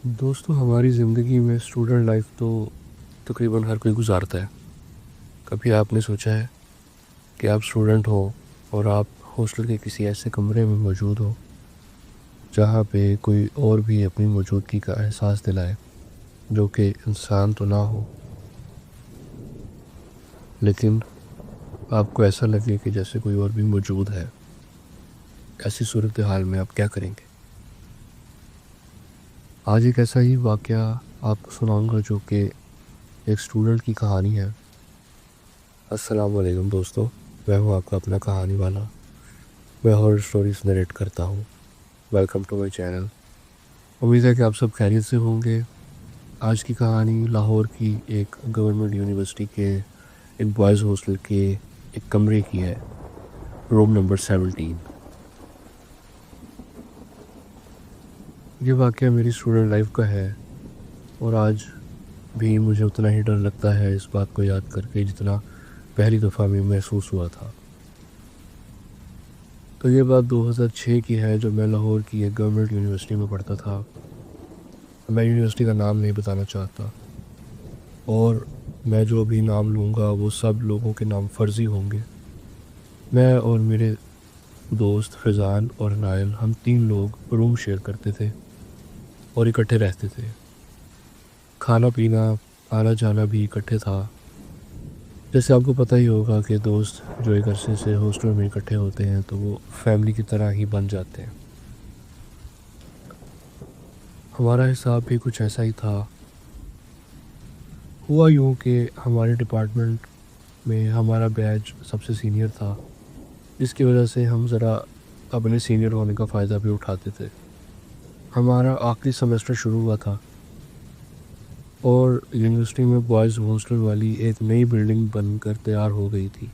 دوستو ہماری زندگی میں اسٹوڈنٹ لائف تو تقریباً ہر کوئی گزارتا ہے۔ کبھی آپ نے سوچا ہے کہ آپ اسٹوڈنٹ ہو اور آپ ہاسٹل کے کسی ایسے کمرے میں موجود ہو جہاں پہ کوئی اور بھی اپنی موجودگی کا احساس دلائے جو کہ انسان تو نہ ہو، لیکن آپ کو ایسا لگے کہ جیسے کوئی اور بھی موجود ہے؟ ایسی صورتحال میں آپ کیا کریں گے؟ آج ایک ایسا ہی واقعہ آپ کو سناؤں گا جو کہ ایک اسٹوڈنٹ کی کہانی ہے۔ السلام علیکم دوستو، میں ہوں آپ کا اپنا کہانی والا۔ میں ہارر اسٹوریز نریٹ کرتا ہوں۔ Welcome to my channel. امید ہے کہ آپ سب خیریت سے ہوں گے۔ آج کی کہانی لاہور کی ایک گورنمنٹ یونیورسٹی کے ایک بوائز ہاسٹل کے ایک کمرے کی ہے، روم نمبر 17۔ یہ واقعہ میری اسٹوڈنٹ لائف کا ہے اور آج بھی مجھے اتنا ہی ڈر لگتا ہے اس بات کو یاد کر کے جتنا پہلی دفعہ میں محسوس ہوا تھا۔ تو یہ بات 2006 کی ہے، جب میں لاہور کی ایک گورنمنٹ یونیورسٹی میں پڑھتا تھا۔ میں یونیورسٹی کا نام نہیں بتانا چاہتا، اور میں جو بھی نام لوں گا وہ سب لوگوں کے نام فرضی ہوں گے۔ میں اور میرے دوست فیضان اور نائل، ہم 3 لوگ روم شیئر کرتے تھے اور اکٹھے رہتے تھے۔ کھانا پینا، آنا جانا بھی اکٹھے تھا۔ جیسے آپ کو پتہ ہی ہوگا کہ دوست جو ایک عرصے سے ہاسٹل میں اکٹھے ہوتے ہیں تو وہ فیملی کی طرح ہی بن جاتے ہیں۔ ہمارا حساب بھی کچھ ایسا ہی تھا۔ ہوا یوں کہ ہمارے ڈپارٹمنٹ میں ہمارا بیچ سب سے سینئر تھا، جس کی وجہ سے ہم ذرا اپنے سینئر ہونے کا فائدہ بھی اٹھاتے تھے۔ ہمارا آخری سیمسٹر شروع ہوا تھا اور یونیورسٹی میں بوائز ہاسٹل والی ایک نئی بلڈنگ بن کر تیار ہو گئی تھی،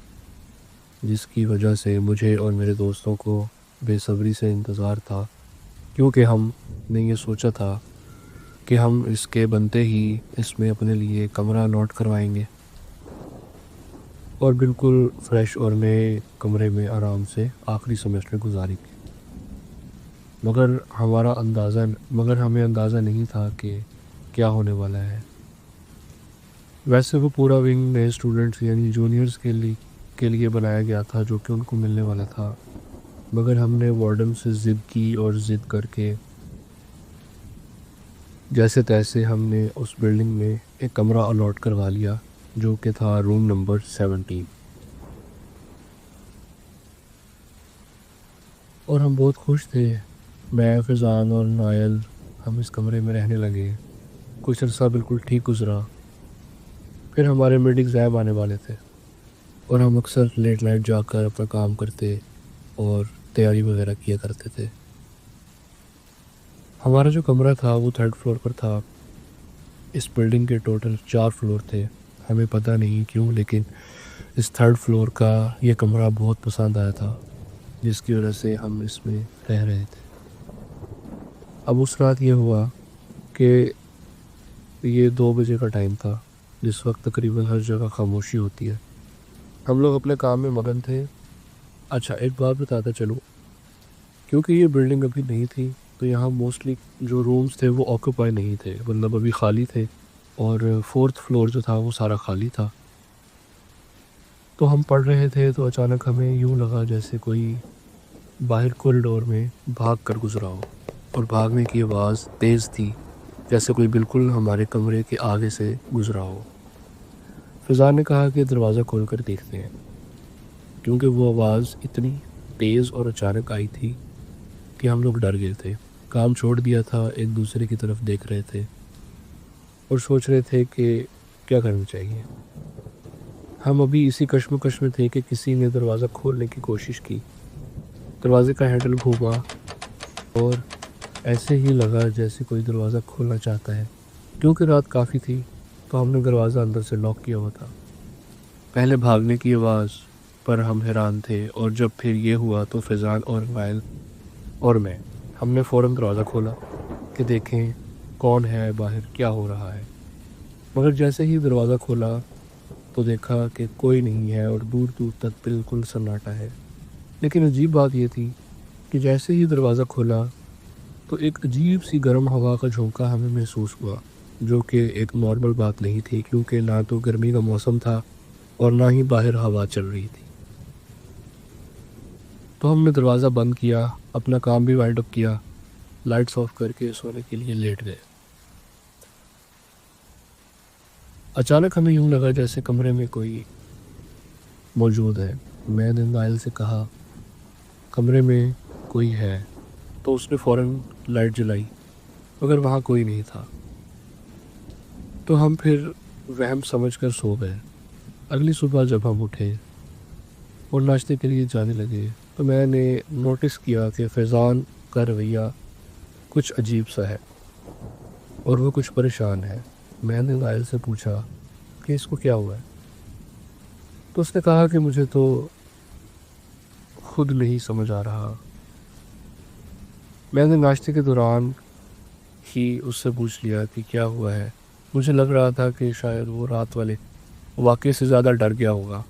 جس کی وجہ سے مجھے اور میرے دوستوں کو بے صبری سے انتظار تھا، کیونکہ ہم نے یہ سوچا تھا کہ ہم اس کے بنتے ہی اس میں اپنے لیے کمرہ نوٹ کروائیں گے اور بالکل فریش اور نئے کمرے میں آرام سے آخری سیمسٹر گزاریں گے۔ مگر ہمیں اندازہ نہیں تھا کہ کیا ہونے والا ہے۔ ویسے وہ پورا ونگ نئے اسٹوڈنٹس یعنی جونیئرز کے لیے بنایا گیا تھا جو کہ ان کو ملنے والا تھا، مگر ہم نے وارڈن سے ضد کی اور ضد کر کے جیسے تیسے ہم نے اس بلڈنگ میں ایک کمرہ الاٹ کروا لیا جو کہ تھا روم نمبر 17۔ اور ہم بہت خوش تھے، میں، فیضان اور نائل، ہم اس کمرے میں رہنے لگے۔ کچھ عرصہ بالکل ٹھیک گزرا، پھر ہمارے مڈ ایگزام آنے والے تھے اور ہم اکثر لیٹ نائٹ جا کر اپنا کام کرتے اور تیاری وغیرہ کیا کرتے تھے۔ ہمارا جو کمرہ تھا وہ 3rd فلور پر تھا۔ اس بلڈنگ کے ٹوٹل 4 فلور تھے۔ ہمیں پتہ نہیں کیوں لیکن اس 3rd فلور کا یہ کمرہ بہت پسند آیا تھا، جس کی وجہ سے ہم اس میں رہ رہے تھے۔ اب اس رات یہ ہوا کہ یہ 2 بجے کا ٹائم تھا، جس وقت تقریباً ہر جگہ خاموشی ہوتی ہے۔ ہم لوگ اپنے کام میں مگن تھے۔ اچھا، ایک بات بتاتا چلوں، کیونکہ یہ بلڈنگ ابھی نہیں تھی تو یہاں موسٹلی جو رومز تھے وہ آکوپائی نہیں تھے، مطلب ابھی خالی تھے، اور 4th فلور جو تھا وہ سارا خالی تھا۔ تو ہم پڑھ رہے تھے تو اچانک ہمیں یوں لگا جیسے کوئی باہر کوریڈور میں بھاگ کر گزرا ہو، اور بھاگنے کی آواز تیز تھی، جیسے کوئی بالکل ہمارے کمرے کے آگے سے گزرا ہو۔ فضان نے کہا کہ دروازہ کھول کر دیکھتے ہیں، کیونکہ وہ آواز اتنی تیز اور اچانک آئی تھی کہ ہم لوگ ڈر گئے تھے۔ کام چھوڑ دیا تھا، ایک دوسرے کی طرف دیکھ رہے تھے اور سوچ رہے تھے کہ کیا کرنا چاہیے۔ ہم ابھی اسی کشمکش میں تھے کہ کسی نے دروازہ کھولنے کی کوشش کی۔ دروازے کا ہینڈل گھوما اور ایسے ہی لگا جیسے کوئی دروازہ کھولنا چاہتا ہے۔ کیونکہ رات کافی تھی تو ہم نے دروازہ اندر سے لاک کیا ہوا تھا۔ پہلے بھاگنے کی آواز پر ہم حیران تھے، اور جب پھر یہ ہوا تو فیضان اور وائل اور میں، ہم نے فوراً دروازہ کھولا کہ دیکھیں کون ہے باہر، کیا ہو رہا ہے۔ مگر جیسے ہی دروازہ کھولا تو دیکھا کہ کوئی نہیں ہے اور دور دور تک بالکل سناٹا ہے۔ لیکن عجیب بات یہ تھی کہ جیسے ہی دروازہ کھولا تو ایک عجیب سی گرم ہوا کا جھونکا ہمیں محسوس ہوا، جو کہ ایک نارمل بات نہیں تھی، کیونکہ نہ تو گرمی کا موسم تھا اور نہ ہی باہر ہوا چل رہی تھی۔ تو ہم نے دروازہ بند کیا، اپنا کام بھی وائنڈ اپ کیا، لائٹس آف کر کے سونے کے لیے لیٹ گئے۔ اچانک ہمیں یوں لگا جیسے کمرے میں کوئی موجود ہے۔ میں نے نائل سے کہا کمرے میں کوئی ہے، تو اس نے فوراً لائٹ جلائی، مگر وہاں کوئی نہیں تھا۔ تو ہم پھر وہم سمجھ کر سو گئے۔ اگلی صبح جب ہم اٹھے اور ناشتے کے لیے جانے لگے تو میں نے نوٹس کیا کہ فیضان کا رویہ کچھ عجیب سا ہے اور وہ کچھ پریشان ہے۔ میں نے نائل سے پوچھا کہ اس کو کیا ہوا ہے، تو اس نے کہا کہ مجھے تو خود نہیں سمجھ آ رہا۔ میں نے ناشتے کے دوران ہی اس سے پوچھ لیا کہ کیا ہوا ہے۔ مجھے لگ رہا تھا کہ شاید وہ رات والے واقعے سے زیادہ ڈر گیا ہوگا،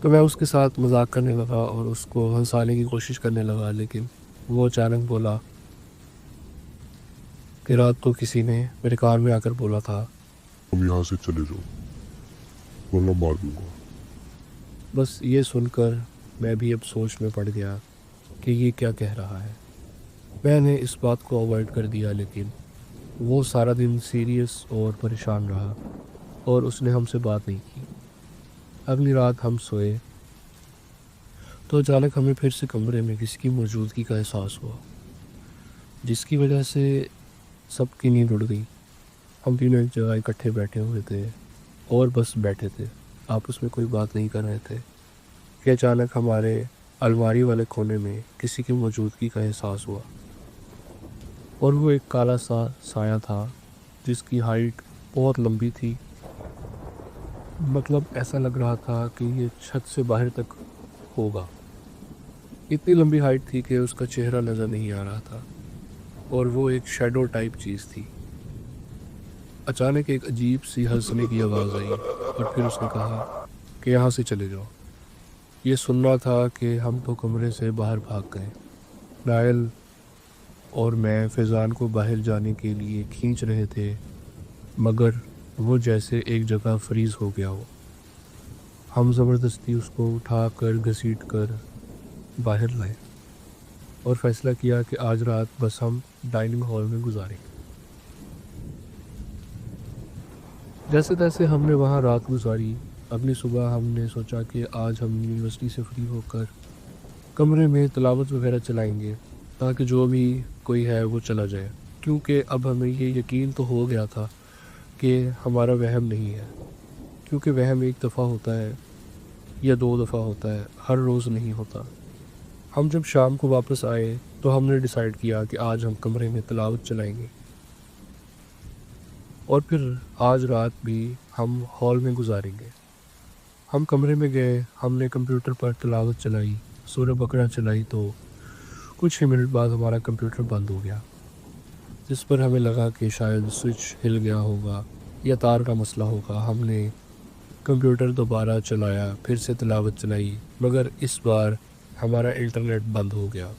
تو میں اس کے ساتھ مذاق کرنے لگا اور اس کو ہنسانے کی کوشش کرنے لگا، لیکن وہ اچانک بولا کہ رات کو کسی نے میرے کان میں آ کر بولا تھا تم یہاں سے چلے جاؤ ورنہ مار دوں گا۔ بس یہ سن کر میں بھی اب سوچ میں پڑ گیا کہ یہ کیا کہہ رہا ہے۔ میں نے اس بات کو اوائڈ کر دیا، لیکن وہ سارا دن سیریس اور پریشان رہا اور اس نے ہم سے بات نہیں کی۔ اگلی رات ہم سوئے تو اچانک ہمیں پھر سے کمرے میں کسی کی موجودگی کا احساس ہوا، جس کی وجہ سے سب کی نیند اڑ گئی۔ ہم تینوں ایک جگہ اکٹھے بیٹھے ہوئے تھے اور بس بیٹھے تھے، آپس میں کوئی بات نہیں کر رہے تھے کہ اچانک ہمارے الماری والے کونے میں کسی کی موجودگی کا احساس ہوا، اور وہ ایک کالا سا سایہ تھا جس کی ہائٹ بہت لمبی تھی۔ مطلب ایسا لگ رہا تھا کہ یہ چھت سے باہر تک ہوگا۔ اتنی لمبی ہائٹ تھی کہ اس کا چہرہ نظر نہیں آ رہا تھا، اور وہ ایک شیڈو ٹائپ چیز تھی۔ اچانک ایک عجیب سی ہنسنے کی آواز آئی اور پھر اس نے کہا کہ یہاں سے چلے جاؤ۔ یہ سننا تھا کہ ہم تو کمرے سے باہر بھاگ گئے۔ نائل اور میں فیضان کو باہر جانے کے لیے کھینچ رہے تھے، مگر وہ جیسے ایک جگہ فریز ہو گیا ہو۔ ہم زبردستی اس کو اٹھا کر گھسیٹ کر باہر لائے اور فیصلہ کیا کہ آج رات بس ہم ڈائننگ ہال میں گزاریں۔ جیسے تیسے ہم نے وہاں رات گزاری۔ اگلی صبح ہم نے سوچا کہ آج ہم یونیورسٹی سے فری ہو کر کمرے میں تلاوت وغیرہ چلائیں گے، تاکہ جو بھی کوئی ہے وہ چلا جائے، کیونکہ اب ہمیں یہ یقین تو ہو گیا تھا کہ ہمارا وہم نہیں ہے، کیونکہ وہم ایک دفعہ ہوتا ہے یا 2 دفعہ ہوتا ہے، ہر روز نہیں ہوتا۔ ہم جب شام کو واپس آئے تو ہم نے ڈیسائیڈ کیا کہ آج ہم کمرے میں تلاوت چلائیں گے، اور پھر آج رات بھی ہم ہال میں گزاریں گے۔ ہم کمرے میں گئے، ہم نے کمپیوٹر پر تلاوت چلائی، سورہ بقرہ چلائی، تو کچھ ہی منٹ بعد ہمارا کمپیوٹر بند ہو گیا، جس پر ہمیں لگا کہ شاید سوئچ ہل گیا ہوگا یا تار کا مسئلہ ہوگا۔ ہم نے کمپیوٹر دوبارہ چلایا، پھر سے تلاوت چلائی، مگر اس بار ہمارا انٹرنیٹ بند ہو گیا،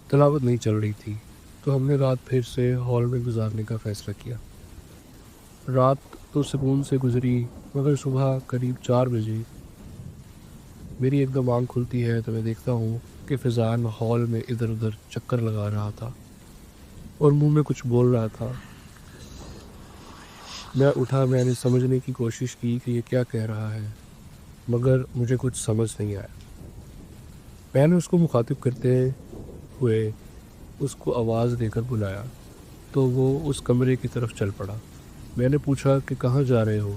تلاوت نہیں چل رہی تھی۔ تو ہم نے رات پھر سے ہال میں گزارنے کا فیصلہ کیا۔ رات تو سکون سے گزری، مگر صبح قریب 4 بجے میری ایک دم آنکھ کھلتی ہے تو میں دیکھتا ہوں کہ فیضان ہال میں ادھر ادھر چکر لگا رہا تھا اور منہ میں کچھ بول رہا تھا۔ میں اٹھا، میں نے سمجھنے کی کوشش کی کہ یہ کیا کہہ رہا ہے، مگر مجھے کچھ سمجھ نہیں آیا۔ میں نے اس کو مخاطب کرتے ہوئے اس کو آواز دے کر بلایا تو وہ اس کمرے کی طرف چل پڑا۔ میں نے پوچھا کہ کہاں جا رہے ہو؟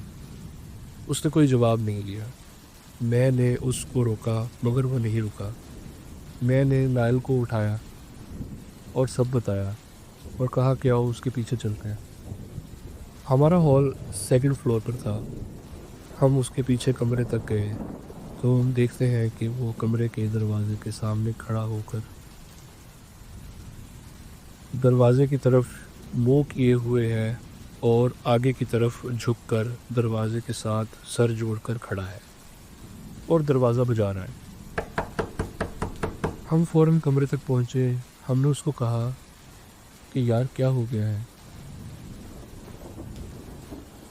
اس نے کوئی جواب نہیں دیا۔ میں نے اس کو روکا، مگر وہ نہیں رکا۔ میں نے نائل کو اٹھایا اور سب بتایا اور کہا کہ آؤ اس کے پیچھے چلتے ہیں۔ ہمارا ہال 2nd فلور پر تھا۔ ہم اس کے پیچھے کمرے تک گئے تو ہم دیکھتے ہیں کہ وہ کمرے کے دروازے کے سامنے کھڑا ہو کر دروازے کی طرف منہ کیے ہوئے ہے اور آگے کی طرف جھک کر دروازے کے ساتھ سر جوڑ کر کھڑا ہے اور دروازہ بجا رہا ہے۔ ہم فوراً کمرے تک پہنچے. ہم نے اس کو کہا کہ یار کیا ہو گیا ہے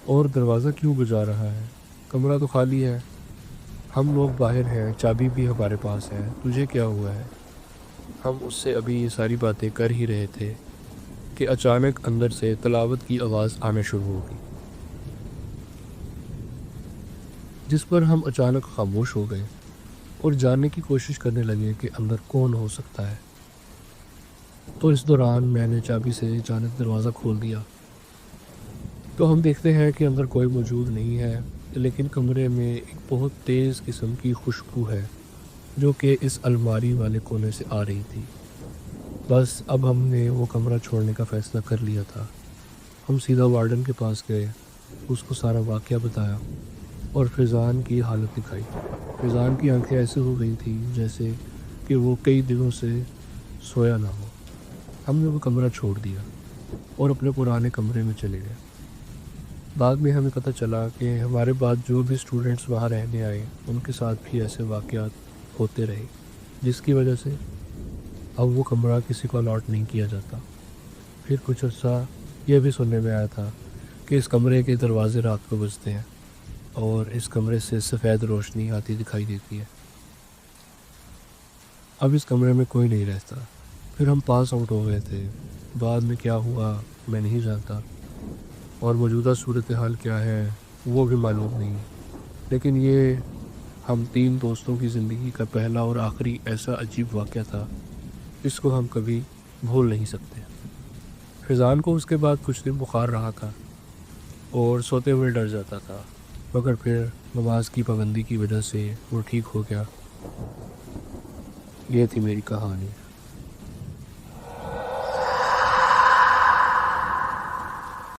اور دروازہ کیوں بجا رہا ہے؟ کمرہ تو خالی ہے، ہم لوگ باہر ہیں، چابی بھی ہمارے پاس ہے، تجھے کیا ہوا ہے؟ ہم اس سے ابھی یہ ساری باتیں کر ہی رہے تھے کہ اچانک اندر سے تلاوت کی آواز آنا شروع ہو گئی، جس پر ہم اچانک خاموش ہو گئے اور جاننے کی کوشش کرنے لگے کہ اندر کون ہو سکتا ہے. تو اس دوران میں نے چابی سے اچانک دروازہ کھول دیا تو ہم دیکھتے ہیں کہ اندر کوئی موجود نہیں ہے، لیکن کمرے میں ایک بہت تیز قسم کی خوشبو ہے جو کہ اس الماری والے کونے سے آ رہی تھی. بس اب ہم نے وہ کمرہ چھوڑنے کا فیصلہ کر لیا تھا. ہم سیدھا وارڈن کے پاس گئے، اس کو سارا واقعہ بتایا اور فیضان کی حالت دکھائی. فیضان کی آنکھیں ایسے ہو گئی تھیں جیسے کہ وہ کئی دنوں سے سویا نہ ہو. ہم نے وہ کمرہ چھوڑ دیا اور اپنے پرانے کمرے میں چلے گئے. بعد میں ہمیں پتہ چلا کہ ہمارے بعد جو بھی اسٹوڈنٹس وہاں رہنے آئے ان کے ساتھ بھی ایسے واقعات ہوتے رہے، جس کی وجہ سے اب وہ کمرہ کسی کو الاٹ نہیں کیا جاتا. پھر کچھ عرصہ یہ بھی سننے میں آیا تھا کہ اس کمرے کے دروازے رات کو بجتے ہیں اور اس کمرے سے سفید روشنی آتی دکھائی دیتی ہے. اب اس کمرے میں کوئی نہیں رہتا. پھر ہم پاس آؤٹ ہو گئے تھے. بعد میں کیا ہوا میں نہیں جانتا اور موجودہ صورتحال کیا ہے وہ بھی معلوم نہیں، لیکن یہ ہم 3 دوستوں کی زندگی کا پہلا اور آخری ایسا عجیب واقعہ تھا جس کو ہم کبھی بھول نہیں سکتے. فیضان کو اس کے بعد کچھ دن بخار رہا تھا اور سوتے ہوئے ڈر جاتا تھا، مگر پھر نماز کی پابندی کی وجہ سے وہ ٹھیک ہو گیا. یہ تھی میری کہانی.